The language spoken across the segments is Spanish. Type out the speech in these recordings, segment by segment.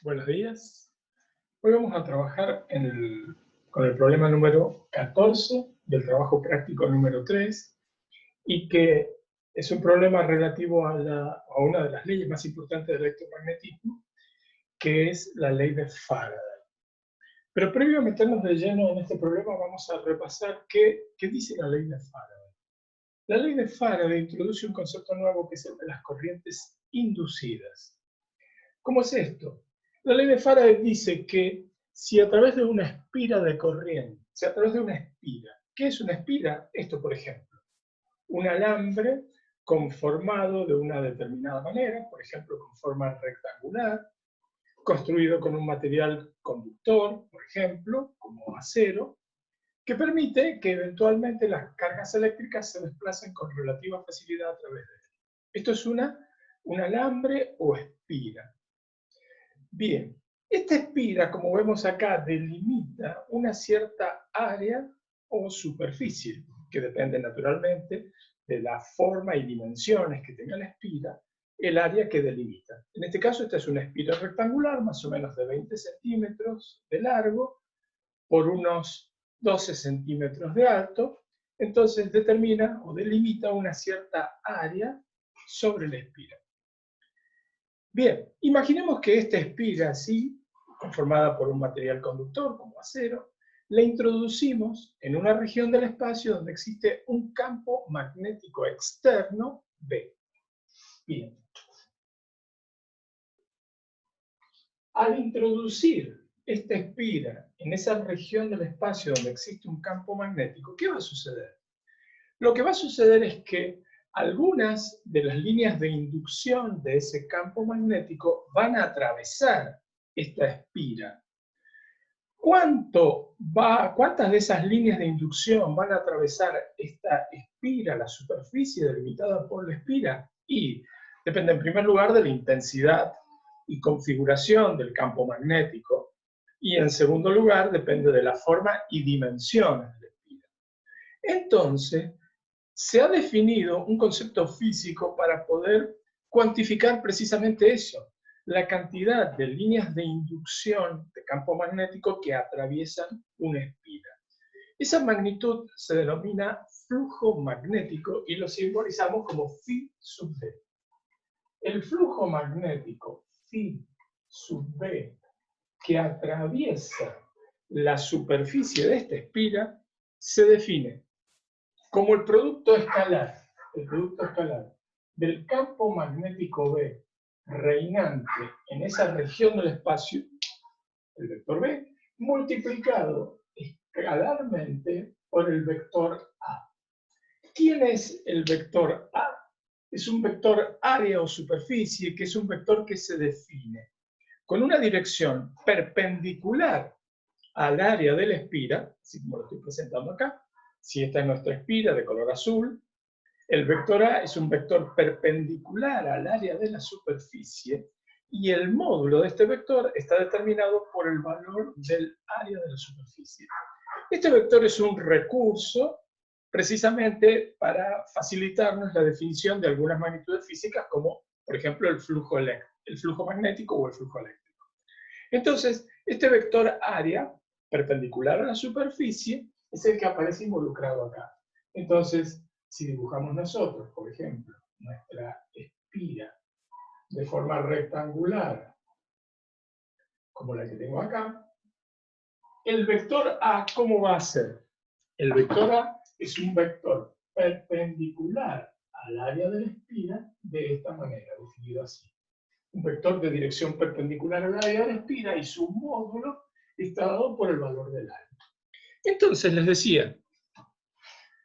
Buenos días. Hoy vamos a trabajar con el problema número 14 del trabajo práctico número 3 y que es un problema relativo a una de las leyes más importantes del electromagnetismo, que es la ley de Faraday. Pero previo a meternos de lleno en este problema, vamos a repasar qué dice la ley de Faraday. La ley de Faraday introduce un concepto nuevo que es el de las corrientes inducidas. ¿Cómo es esto? La ley de Faraday dice que si a través de una espira de corriente, si a través de una espira, ¿qué es una espira? Esto, por ejemplo, un alambre conformado de una determinada manera, por ejemplo, con forma rectangular, construido con un material conductor, por ejemplo, como acero, que permite que eventualmente las cargas eléctricas se desplacen con relativa facilidad a través de él. Esto es un alambre o espira. Bien, esta espira, como vemos acá, delimita una cierta área o superficie, que depende naturalmente de la forma y dimensiones que tenga la espira, el área que delimita. En este caso, esta es una espira rectangular, más o menos de 20 centímetros de largo, por unos 12 centímetros de alto, entonces determina o delimita una cierta área sobre la espira. Bien, imaginemos que esta espira así, conformada por un material conductor como acero, la introducimos en una región del espacio donde existe un campo magnético externo B. Bien. Al introducir esta espira en esa región del espacio donde existe un campo magnético, ¿qué va a suceder? Lo que va a suceder es que algunas de las líneas de inducción de ese campo magnético van a atravesar esta espira. ¿Cuántas de esas líneas de inducción van a atravesar esta espira, la superficie delimitada por la espira? Y depende en primer lugar de la intensidad y configuración del campo magnético, y en segundo lugar depende de la forma y dimensiones de la espira. Entonces, se ha definido un concepto físico para poder cuantificar precisamente eso, la cantidad de líneas de inducción de campo magnético que atraviesan una espira. Esa magnitud se denomina flujo magnético y lo simbolizamos como phi sub b. El flujo magnético phi sub b que atraviesa la superficie de esta espira se define como el producto escalar del campo magnético B reinante en esa región del espacio, el vector B, multiplicado escalarmente por el vector A. ¿Quién es el vector A? Es un vector área o superficie, que es un vector que se define con una dirección perpendicular al área de la espira, así como lo estoy presentando acá. Si esta es nuestra espira de color azul, el vector A es un vector perpendicular al área de la superficie y el módulo de este vector está determinado por el valor del área de la superficie. Este vector es un recurso precisamente para facilitarnos la definición de algunas magnitudes físicas como, por ejemplo, el flujo magnético o el flujo eléctrico. Entonces, este vector área perpendicular a la superficie es el que aparece involucrado acá. Entonces, si dibujamos nosotros, por ejemplo, nuestra espira de forma rectangular, como la que tengo acá, el vector A, ¿cómo va a ser? El vector A es un vector perpendicular al área de la espira de esta manera, definido así. Un vector de dirección perpendicular al área de la espira y su módulo está dado por el valor del área. Entonces, les decía,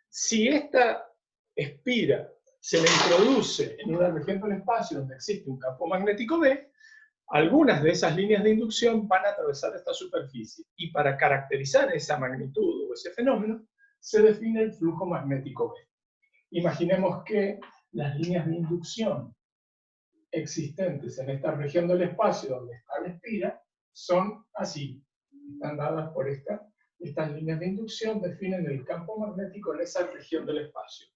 si esta espira se le introduce en una región del espacio donde existe un campo magnético B, algunas de esas líneas de inducción van a atravesar esta superficie. Y para caracterizar esa magnitud o ese fenómeno, se define el flujo magnético B. Imaginemos que las líneas de inducción existentes en esta región del espacio donde está la espira son así. Están dadas por estas líneas de inducción, definen el campo magnético en esa región del espacio.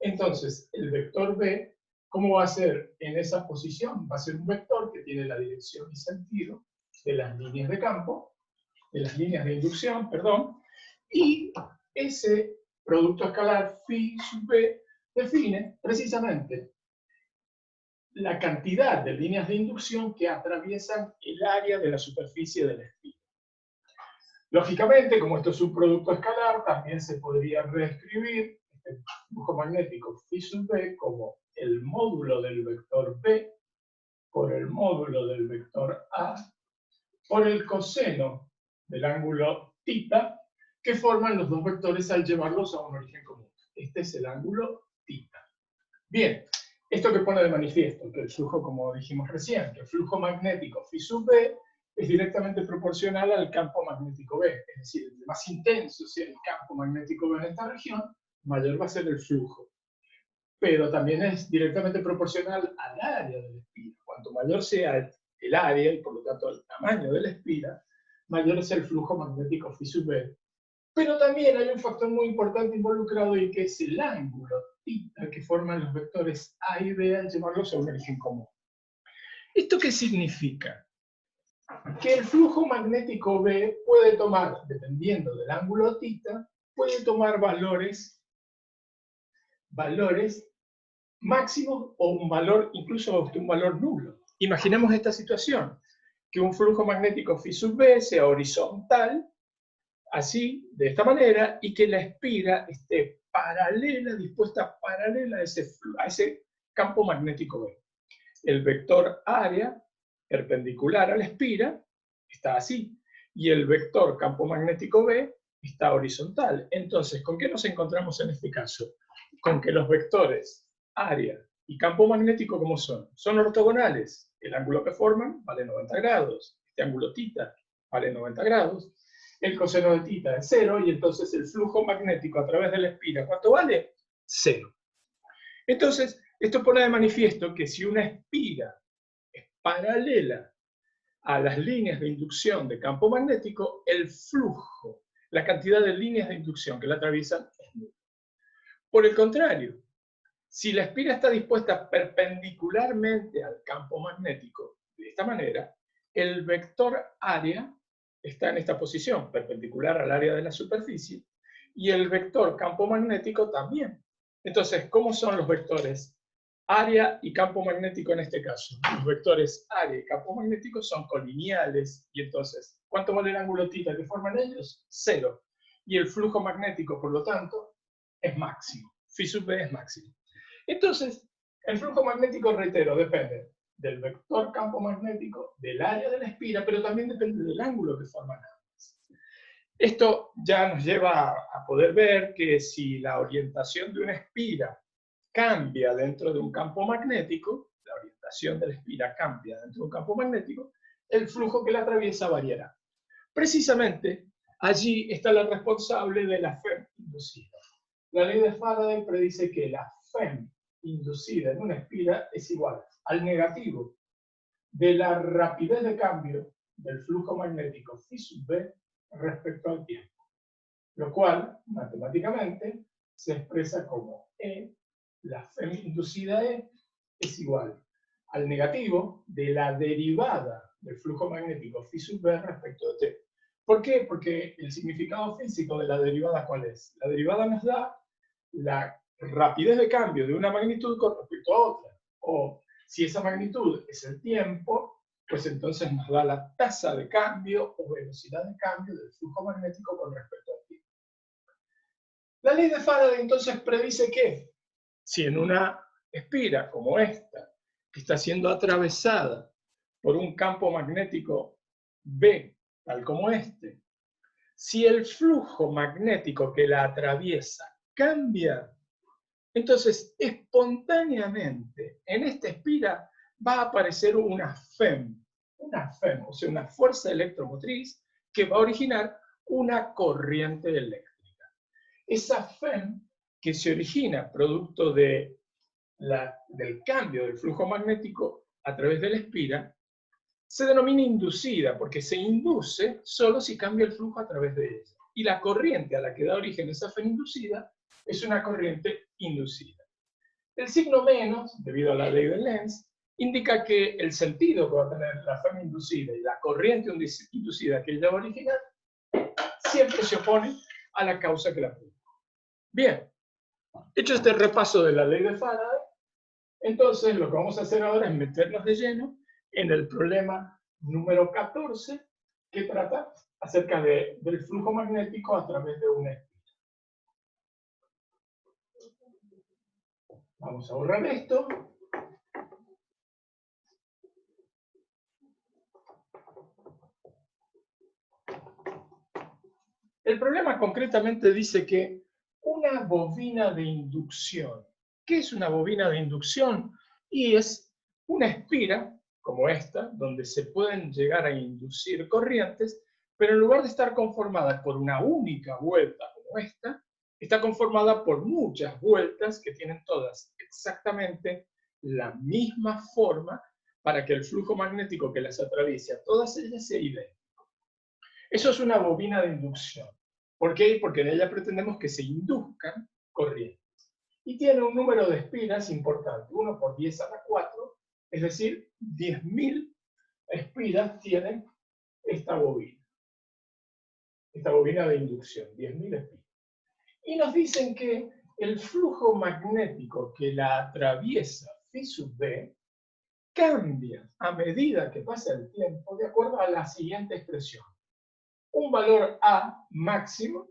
Entonces, el vector B, ¿cómo va a ser en esa posición? Va a ser un vector que tiene la dirección y sentido de las líneas de campo, de las líneas de inducción, perdón, y ese producto escalar phi sub b define precisamente la cantidad de líneas de inducción que atraviesan el área de la superficie de la espira. Lógicamente, como esto es un producto escalar, también se podría reescribir este flujo magnético phi sub b como el módulo del vector b por el módulo del vector a por el coseno del ángulo θ que forman los dos vectores al llevarlos a un origen común. Este es el ángulo θ. Bien, esto que pone de manifiesto que el flujo, como dijimos recién, que el flujo magnético phi sub b es directamente proporcional al campo magnético B. Es decir, el más intenso sea el campo magnético B en esta región, mayor va a ser el flujo. Pero también es directamente proporcional al área de la espira. Cuanto mayor sea el área, y por lo tanto el tamaño de la espira, mayor es el flujo magnético phi sub b. Pero también hay un factor muy importante involucrado y que es el ángulo θ que forman los vectores A y B al llevarlos a un origen común. ¿Esto qué significa? Que el flujo magnético B puede tomar, dependiendo del ángulo θ, puede tomar valores máximos o un valor, incluso un valor nulo. Imaginemos esta situación, que un flujo magnético phi sub b sea horizontal, así, de esta manera, y que la espira esté paralela, dispuesta paralela a ese campo magnético B. El vector área, perpendicular a la espira, está así, y el vector campo magnético B está horizontal. Entonces, ¿con qué nos encontramos en este caso? Con que los vectores área y campo magnético, ¿cómo son? Son ortogonales. El ángulo que forman vale 90 grados. Este ángulo θ vale 90 grados. El coseno de θ es 0, y entonces el flujo magnético a través de la espira, ¿cuánto vale? 0. Entonces, esto pone de manifiesto que si una espira es paralela a las líneas de inducción de campo magnético, el flujo, la cantidad de líneas de inducción que la atraviesan es nula. Por el contrario, si la espira está dispuesta perpendicularmente al campo magnético, de esta manera, el vector área está en esta posición, perpendicular al área de la superficie, y el vector campo magnético también. Entonces, ¿cómo son los vectores área y campo magnético en este caso? Los vectores área y campo magnético son colineales, y entonces, ¿cuánto vale el ángulo θ que forman ellos? 0. Y el flujo magnético, por lo tanto, es máximo. Phi sub b es máximo. Entonces, el flujo magnético, reitero, depende del vector campo magnético, del área de la espira, pero también depende del ángulo que forman ambas. Esto ya nos lleva a poder ver que si la orientación de una espira cambia dentro de un campo magnético, la orientación de la espira cambia dentro de un campo magnético, el flujo que la atraviesa variará. Precisamente, allí está la responsable de la FEM inducida. La ley de Faraday predice que la FEM inducida en una espira es igual al negativo de la rapidez de cambio del flujo magnético phi sub b respecto al tiempo, lo cual matemáticamente se expresa como la FEM inducida es igual al negativo de la derivada del flujo magnético phi sub b respecto de t. ¿Por qué? Porque el significado físico de la derivada, ¿cuál es? La derivada nos da la rapidez de cambio de una magnitud con respecto a otra. O si esa magnitud es el tiempo, pues entonces nos da la tasa de cambio o velocidad de cambio del flujo magnético con respecto al tiempo. La ley de Faraday entonces predice que si en una espira como esta, que está siendo atravesada por un campo magnético B, tal como este, si el flujo magnético que la atraviesa cambia, entonces espontáneamente en esta espira va a aparecer una FEM, o sea, una fuerza electromotriz que va a originar una corriente eléctrica. Esa FEM que se origina producto del cambio del flujo magnético a través de la espira, se denomina inducida porque se induce solo si cambia el flujo a través de ella. Y la corriente a la que da origen esa FEM inducida es una corriente inducida. El signo menos, debido a la ley de Lenz, indica que el sentido que va a tener la FEM inducida y la corriente inducida que ella va a originar siempre se opone a la causa que la produjo. Bien, hecho este repaso de la ley de Faraday, entonces lo que vamos a hacer ahora es meternos de lleno en el problema número 14, que trata acerca del flujo magnético a través de una espira. Vamos a borrar esto. El problema concretamente dice que una bobina de inducción. ¿Qué es una bobina de inducción? Y es una espira, como esta, donde se pueden llegar a inducir corrientes, pero en lugar de estar conformada por una única vuelta como esta, está conformada por muchas vueltas que tienen todas exactamente la misma forma para que el flujo magnético que las atraviese a todas ellas sea idéntico. Eso es una bobina de inducción. ¿Por qué? Porque en ella pretendemos que se induzcan corrientes. Y tiene un número de espiras importante, 1 por 10 a la 4, es decir, 10.000 espiras tiene esta bobina de inducción, 10.000 espiras. Y nos dicen que el flujo magnético que la atraviesa phi sub b cambia a medida que pasa el tiempo de acuerdo a la siguiente expresión. Un valor A máximo,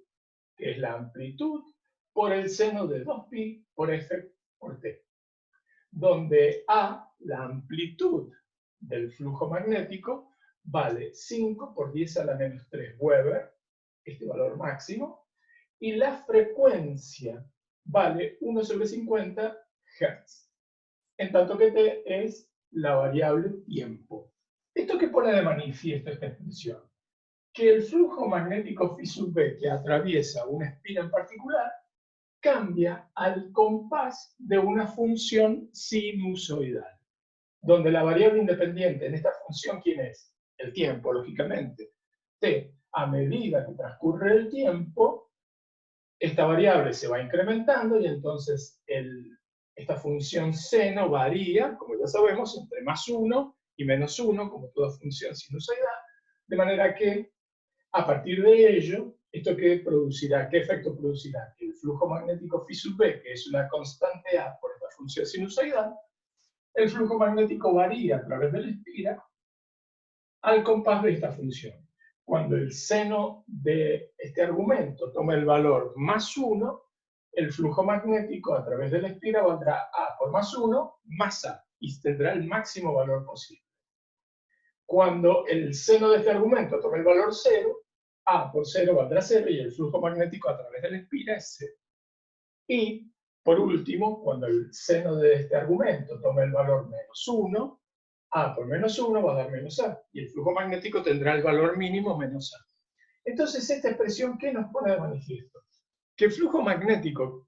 que es la amplitud, por el seno de 2pi por f por t, donde A, la amplitud del flujo magnético, vale 5 por 10 a la menos 3 Weber, este valor máximo, y la frecuencia vale 1 sobre 50 Hz, en tanto que t es la variable tiempo. ¿Esto qué pone de manifiesto esta expresión? Que el flujo magnético phi sub b que atraviesa una espira en particular cambia al compás de una función sinusoidal, donde la variable independiente en esta función, ¿quién es? El tiempo, lógicamente. T, a medida que transcurre el tiempo, esta variable se va incrementando y entonces esta función seno varía, como ya sabemos, entre más 1 y menos 1, como toda función sinusoidal, de manera que a partir de ello, ¿esto qué producirá? ¿Qué efecto producirá? Que el flujo magnético phi sub b, que es una constante A por esta función sinusoidal, el flujo magnético varía a través de la espira al compás de esta función. Cuando el seno de este argumento toma el valor más 1, el flujo magnético a través de la espira valdrá A por más 1 más A y tendrá el máximo valor posible. Cuando el seno de este argumento tome el valor 0, A por 0 valdrá 0 y el flujo magnético a través de la espira es 0. Y, por último, cuando el seno de este argumento tome el valor menos 1, A por menos 1 va a dar menos A y el flujo magnético tendrá el valor mínimo menos A. Entonces, esta expresión, ¿qué nos pone de manifiesto? Que el flujo magnético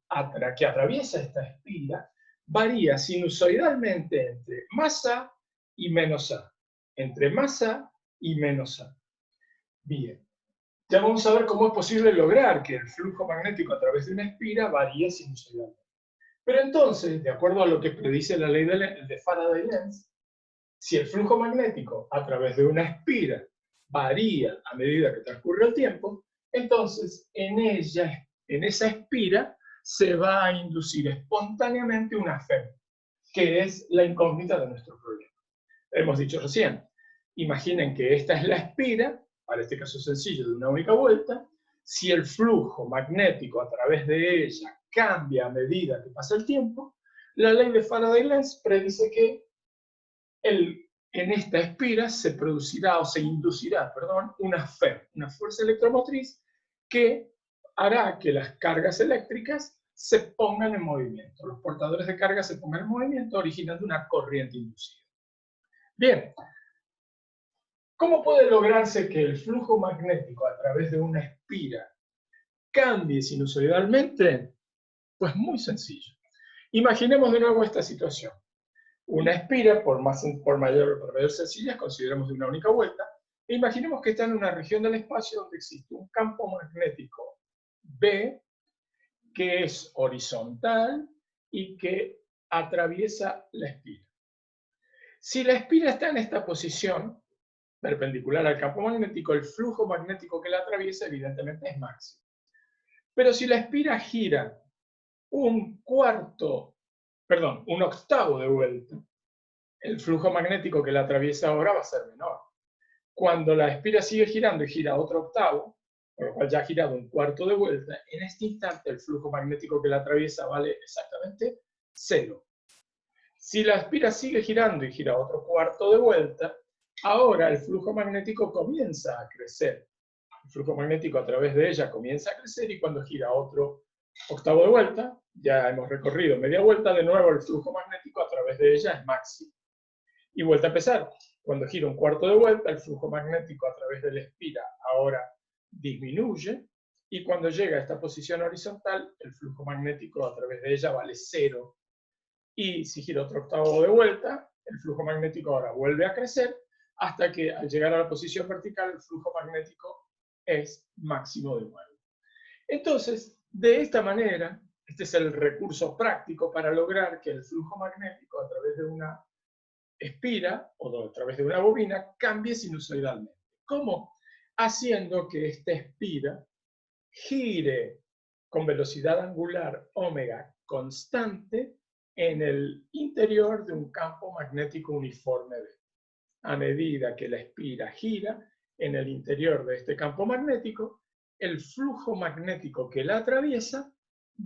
que atraviesa esta espira varía sinusoidalmente entre más A y menos A. Entre más A y menos A. Bien, ya vamos a ver cómo es posible lograr que el flujo magnético a través de una espira varíe sinusoidalmente. Pero entonces, de acuerdo a lo que predice la ley de Faraday-Lenz, si el flujo magnético a través de una espira varía a medida que transcurre el tiempo, entonces en esa espira se va a inducir espontáneamente una FEM, que es la incógnita de nuestro problema. Hemos dicho recién, imaginen que esta es la espira, para este caso sencillo de una única vuelta. Si el flujo magnético a través de ella cambia a medida que pasa el tiempo, la ley de Faraday-Lenz predice que en esta espira se producirá o se inducirá, una FEM, una fuerza electromotriz, que hará que las cargas eléctricas se pongan en movimiento. Los portadores de carga se pongan en movimiento, originando una corriente inducida. Bien, ¿cómo puede lograrse que el flujo magnético a través de una espira cambie sinusoidalmente? Pues muy sencillo. Imaginemos de nuevo esta situación. Una espira, por mayor sencillez, consideremos de una única vuelta, e imaginemos que está en una región del espacio donde existe un campo magnético B que es horizontal y que atraviesa la espira. Si la espira está en esta posición, perpendicular al campo magnético, el flujo magnético que la atraviesa evidentemente es máximo. Pero si la espira gira un octavo de vuelta, el flujo magnético que la atraviesa ahora va a ser menor. Cuando la espira sigue girando y gira otro octavo, por lo cual ya ha girado un cuarto de vuelta, en este instante el flujo magnético que la atraviesa vale exactamente 0. Si la espira sigue girando y gira otro cuarto de vuelta, ahora el flujo magnético comienza a crecer. El flujo magnético a través de ella comienza a crecer y cuando gira otro octavo de vuelta, ya hemos recorrido media vuelta, de nuevo el flujo magnético a través de ella es máximo. Y vuelta a empezar. Cuando gira un cuarto de vuelta, el flujo magnético a través de la espira ahora disminuye y cuando llega a esta posición horizontal, el flujo magnético a través de ella vale 0. Y si gira otro octavo de vuelta, el flujo magnético ahora vuelve a crecer hasta que al llegar a la posición vertical, el flujo magnético es máximo de nuevo. Entonces, de esta manera, este es el recurso práctico para lograr que el flujo magnético a través de una espira o a través de una bobina cambie sinusoidalmente. ¿Cómo? Haciendo que esta espira gire con velocidad angular omega constante en el interior de un campo magnético uniforme B. A medida que la espira gira en el interior de este campo magnético, el flujo magnético que la atraviesa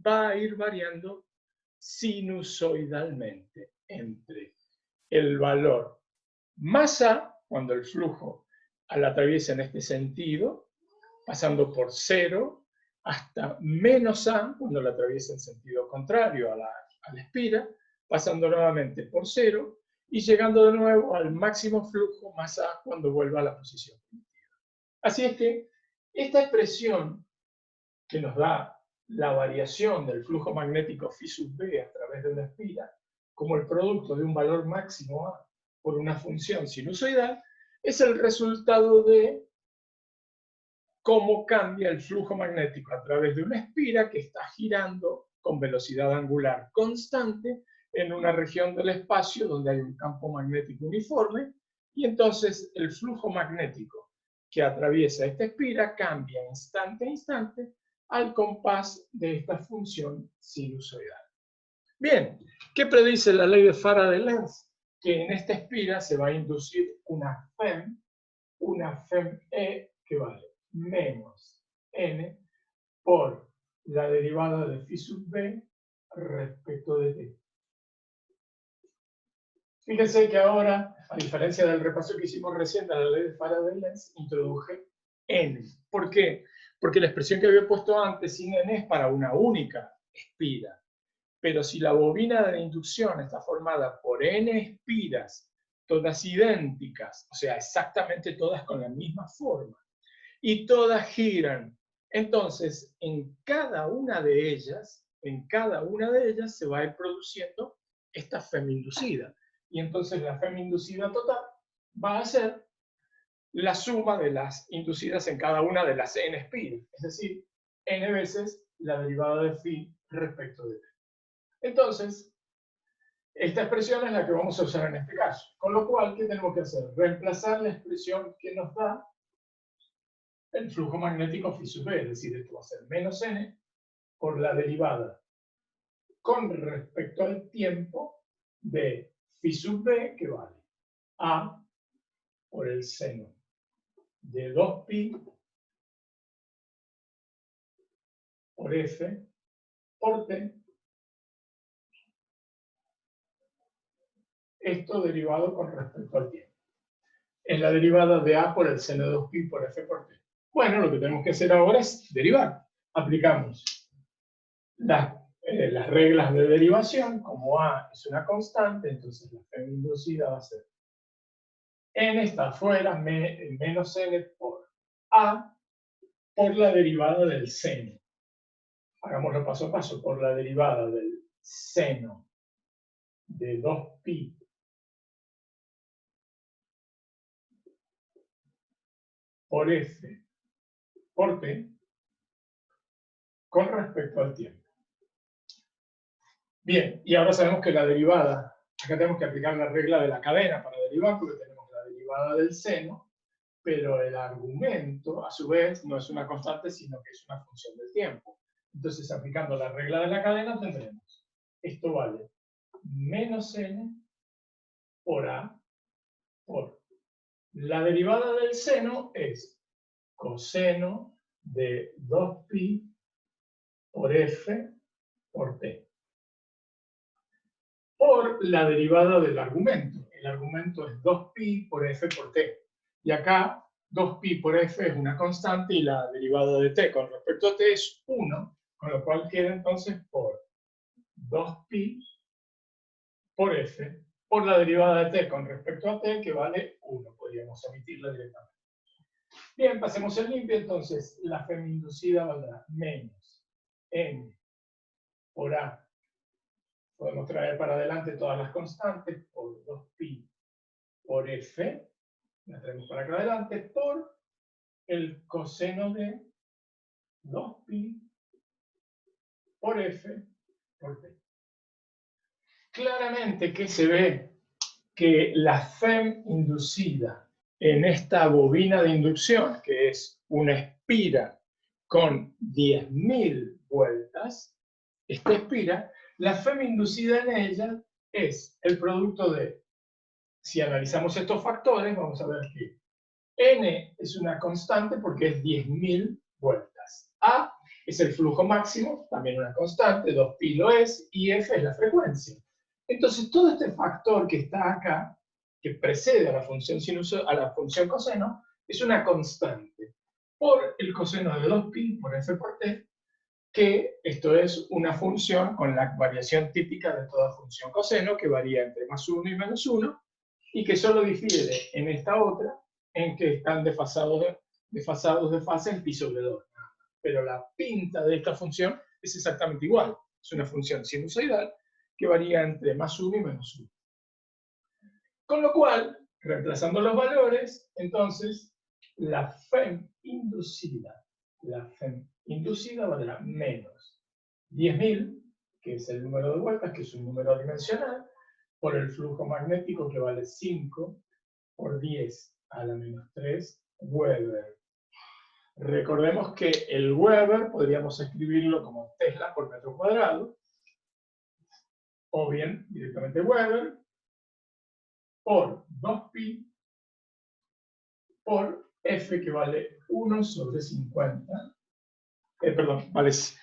va a ir variando sinusoidalmente entre el valor más A, cuando el flujo la atraviesa en este sentido, pasando por 0, hasta menos A, cuando la atraviesa en sentido contrario a la espira, pasando nuevamente por 0, y llegando de nuevo al máximo flujo más A cuando vuelva a la posición primitiva. Así es que esta expresión que nos da la variación del flujo magnético phi sub B a través de una espira, como el producto de un valor máximo A por una función sinusoidal, es el resultado de cómo cambia el flujo magnético a través de una espira que está girando con velocidad angular constante en una región del espacio donde hay un campo magnético uniforme, y entonces el flujo magnético que atraviesa esta espira cambia instante a instante al compás de esta función sinusoidal. Bien, ¿qué predice la ley de Faraday-Lenz? Que en esta espira se va a inducir una FEM-E que vale menos n por la derivada de phi sub b respecto de t. Fíjense que ahora, a diferencia del repaso que hicimos recién de la ley de Faraday-Lenz, introduje n. ¿Por qué? Porque la expresión que había puesto antes sin n es para una única espira. Pero si la bobina de inducción está formada por n espiras, todas idénticas, o sea, exactamente todas con la misma forma, y todas giran, entonces en cada una de ellas se va a ir produciendo esta FEM inducida. Y entonces la FEM inducida total va a ser la suma de las inducidas en cada una de las n espiras, es decir, n veces la derivada de phi respecto de t. Entonces, esta expresión es la que vamos a usar en este caso. Con lo cual, ¿qué tenemos que hacer? Reemplazar la expresión que nos da el flujo magnético phi sub b, es decir, esto va a ser menos n por la derivada con respecto al tiempo de phi sub b, que vale a por el seno de 2pi por f por t, esto derivado con respecto al tiempo. Es la derivada de a por el seno de 2pi por f por t. Bueno, lo que tenemos que hacer ahora es derivar. Aplicamos las reglas de derivación. Como a es una constante, entonces la FEM inducida va a ser n está afuera, menos n por a por la derivada del seno. Hagámoslo paso a paso. Por la derivada del seno de 2pi por f por t con respecto al tiempo. Bien, y ahora sabemos que la derivada acá tenemos que aplicar la regla de la cadena para derivar, porque tenemos la derivada del seno, pero el argumento, a su vez, no es una constante, sino que es una función del tiempo. Entonces, aplicando la regla de la cadena, tendremos, esto vale menos n por a por la derivada del seno es coseno de 2pi por f por t. Por la derivada del argumento. El argumento es 2pi por f por t. Y acá 2pi por f es una constante y la derivada de t con respecto a t es 1, con lo cual queda entonces por 2pi por f por la derivada de t con respecto a t, que vale 1. Podríamos omitirla directamente. Bien, pasemos el limpio, entonces la fem-inducida valdrá menos n por a. Podemos traer para adelante todas las constantes por 2pi por f, la traemos para acá adelante, por el coseno de 2pi por f por t. Claramente que se ve que la fem inducida en esta bobina de inducción, que es una espira con 10.000 vueltas, esta espira, la fem inducida en ella es el producto de, si analizamos estos factores, vamos a ver que n es una constante porque es 10.000 vueltas. A es el flujo máximo, también una constante, 2pi lo es, y f es la frecuencia. Entonces, todo este factor que está acá, que precede a la función coseno, es una constante por el coseno de 2pi por f por t, que esto es una función con la variación típica de toda función coseno, que varía entre más 1 y menos 1, y que solo difiere en esta otra, en que están desfasados de fase en pi sobre 2. Pero la pinta de esta función es exactamente igual. Es una función sinusoidal que varía entre más 1 y menos 1. Con lo cual, reemplazando los valores, entonces, la fem inducida valdrá menos 10.000, que es el número de vueltas, que es un número dimensional, por el flujo magnético, que vale 5 por 10 a la menos 3 Weber. Recordemos que el Weber podríamos escribirlo como Tesla por metro cuadrado, o bien directamente Weber, por 2pi por f, que vale 1 sobre 50. Perdón, vale, sí,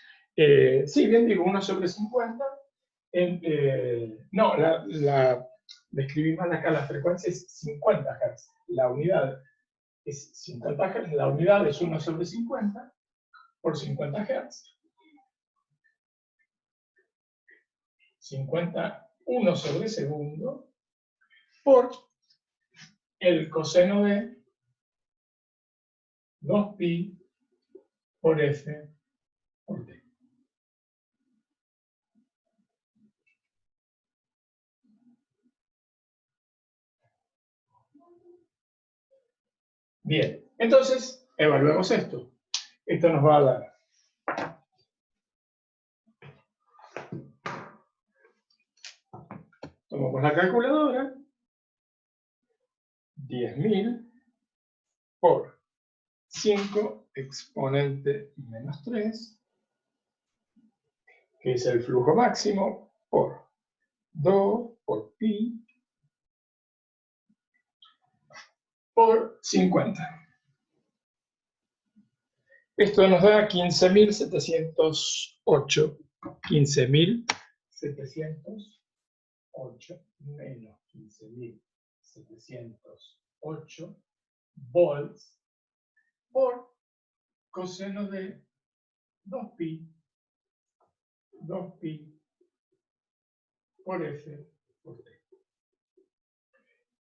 bien digo, 1 sobre 50. No, describí mal acá, la frecuencia es 50 Hz. La unidad es 50 Hz, la unidad es 1 sobre 50 por 50 Hz. 51 sobre segundo por el coseno de 2pi por f por t. Bien, entonces evaluemos esto. Esto nos va a dar tomamos la calculadora, 10.000 por 5 exponente menos 3, que es el flujo máximo, por 2 por pi por 50. Esto nos da 15.708. 15.708 menos 15.708 volts por coseno de 2pi por f por t.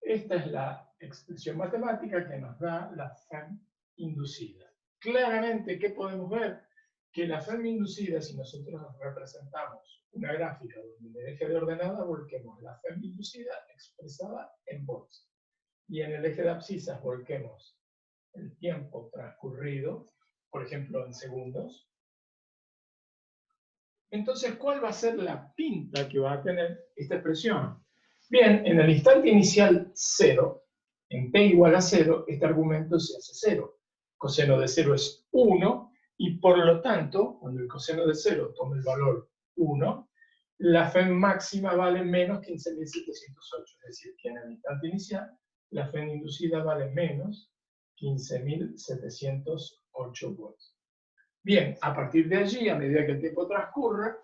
Esta es la expresión matemática que nos da la fem inducida. Claramente, ¿qué podemos ver? Que la fem inducida, si nosotros representamos una gráfica donde en el eje de ordenada volquemos la fem inducida expresada en volts, y en el eje de abscisas volquemos el tiempo transcurrido, por ejemplo en segundos, entonces, ¿cuál va a ser la pinta que va a tener esta expresión? Bien, en el instante inicial 0, en p igual a 0, este argumento se hace 0. Coseno de 0 es 1, y por lo tanto, cuando el coseno de 0 toma el valor 1, la FEM máxima vale menos 15.708. Es decir, que en el instante inicial, la FEM inducida vale menos 15.708 volts. Bien, a partir de allí, a medida que el tiempo transcurre,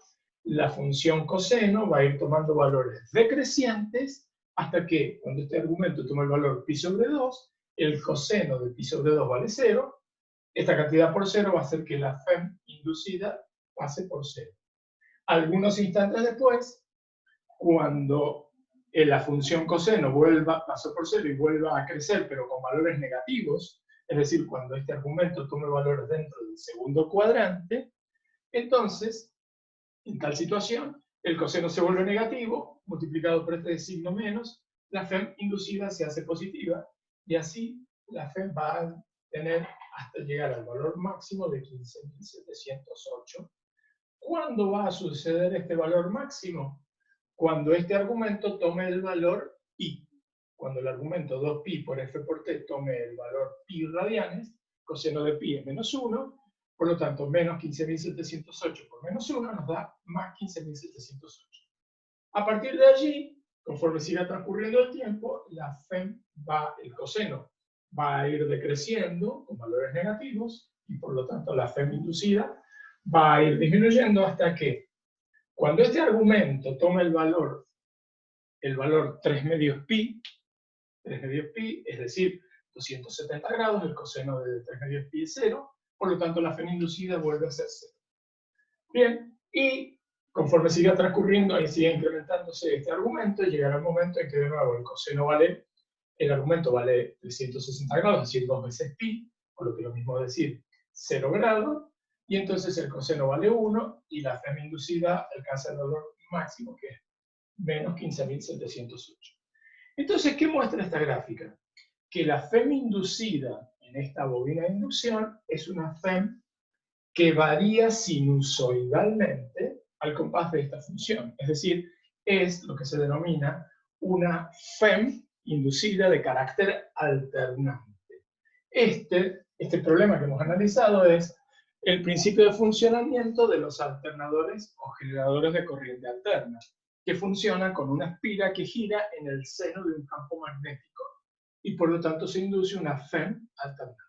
la función coseno va a ir tomando valores decrecientes hasta que, cuando este argumento toma el valor pi sobre 2, el coseno de pi sobre 2 vale 0. Esta cantidad por 0 va a hacer que la FEM inducida pase por 0. Algunos instantes después, cuando la función coseno pasó por 0 y vuelva a crecer, pero con valores negativos, es decir, cuando este argumento tome valores dentro del segundo cuadrante, entonces, en tal situación, el coseno se vuelve negativo, multiplicado por este signo menos, la FEM inducida se hace positiva, y así la FEM va a tener hasta llegar al valor máximo de 15.708. ¿Cuándo va a suceder este valor máximo? Cuando este argumento tome el valor pi. Cuando el argumento 2pi por f por t tome el valor pi radianes, coseno de pi es menos 1, por lo tanto, menos 15.708 por menos 1 nos da más 15.708. A partir de allí, conforme siga transcurriendo el tiempo, la FEM el coseno va a ir decreciendo con valores negativos, y por lo tanto la FEM inducida va a ir disminuyendo hasta que, cuando este argumento toma el valor 3 medios pi, es decir, 270 grados, el coseno de 3 medios pi es 0, por lo tanto la FEM inducida vuelve a ser 0. Bien, y conforme siga transcurriendo y siga incrementándose este argumento, llegará el momento en que de nuevo el argumento vale 360 grados, es decir, 2 veces pi, por lo que lo mismo es decir 0 grados, y entonces el coseno vale 1, y la FEM inducida alcanza el valor máximo, que es menos 15.708. Entonces, ¿qué muestra esta gráfica? Que la FEM inducida en esta bobina de inducción es una FEM que varía sinusoidalmente al compás de esta función. Es decir, es lo que se denomina una FEM inducida de carácter alternante. Este problema que hemos analizado es el principio de funcionamiento de los alternadores o generadores de corriente alterna, que funcionan con una espira que gira en el seno de un campo magnético, y por lo tanto se induce una FEM alternante.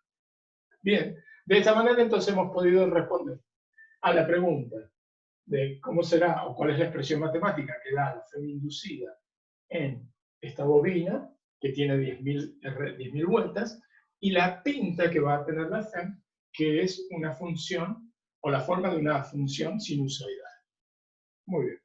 Bien, de esta manera entonces hemos podido responder a la pregunta de cómo será o cuál es la expresión matemática que da la FEM inducida en esta bobina, que tiene 10.000 vueltas, y la pinta que va a tener la FEM, que es una función, o la forma de una función sinusoidal. Muy bien.